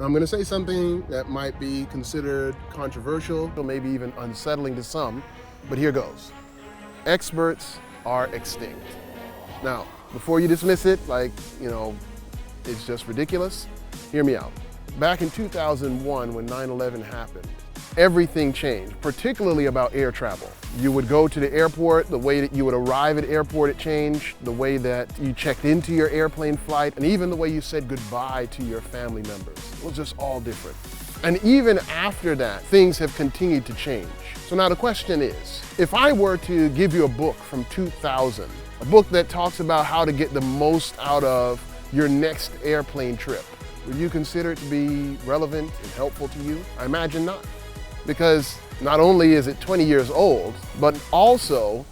I'm going to say something that might be considered controversial or maybe even unsettling to some, but here goes. Experts are extinct. Now, before you dismiss it like, it's just ridiculous, hear me out. Back in 2001, when 9/11 happened, everything changed, particularly about air travel. You would go to the airport, the way that you would arrive at airport, it changed, the way that you checked into your airplane flight, and even the way you said goodbye to your family members. It was just all different. And even after that, things have continued to change. So now the question is, if I were to give you a book from 2000, a book that talks about how to get the most out of your next airplane trip, would you consider it to be relevant and helpful to you? I imagine not. Because not only is it 20 years old, but also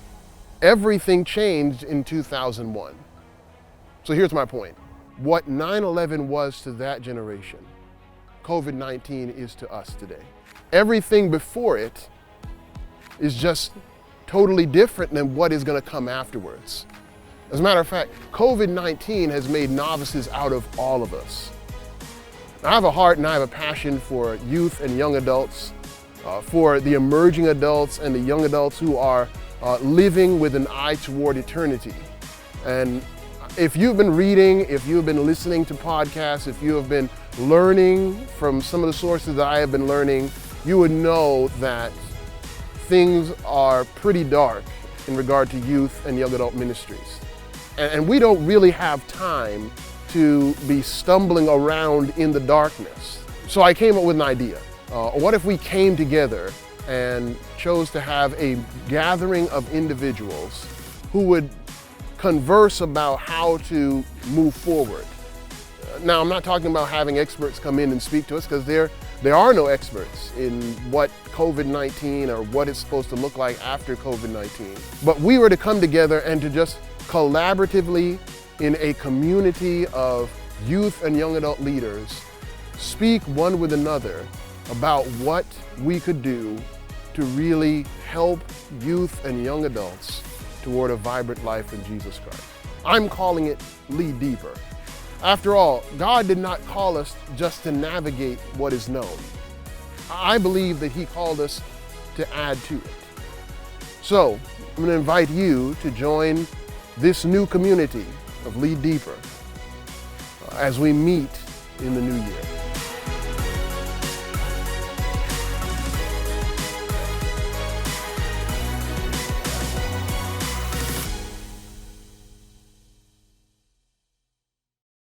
everything changed in 2001. So here's my point. What 9/11 was to that generation, COVID-19 is to us today. Everything before it is just totally different than what is going to come afterwards. As a matter of fact, COVID-19 has made novices out of all of us. I have a heart and I have a passion for youth and young adults, for the emerging adults and the young adults who are living with an eye toward eternity. And if you've been reading, if you've been listening to podcasts, if you have been learning from some of the sources that I have been learning, you would know that things are pretty dark in regard to youth and young adult ministries. And we don't really have time to be stumbling around in the darkness. So I came up with an idea. What if we came together and chose to have a gathering of individuals who would converse about how to move forward? Now, I'm not talking about having experts come in and speak to us, because there are no experts in what COVID-19 or what it's supposed to look like after COVID-19. But we were to come together and to just collaboratively, in a community of youth and young adult leaders, speak one with another about what we could do to really help youth and young adults toward a vibrant life in Jesus Christ. I'm calling it Lead Deeper. After all, God did not call us just to navigate what is known. I believe that He called us to add to it. So, I'm going to invite you to join this new community of Lead Deeper as we meet in the new year.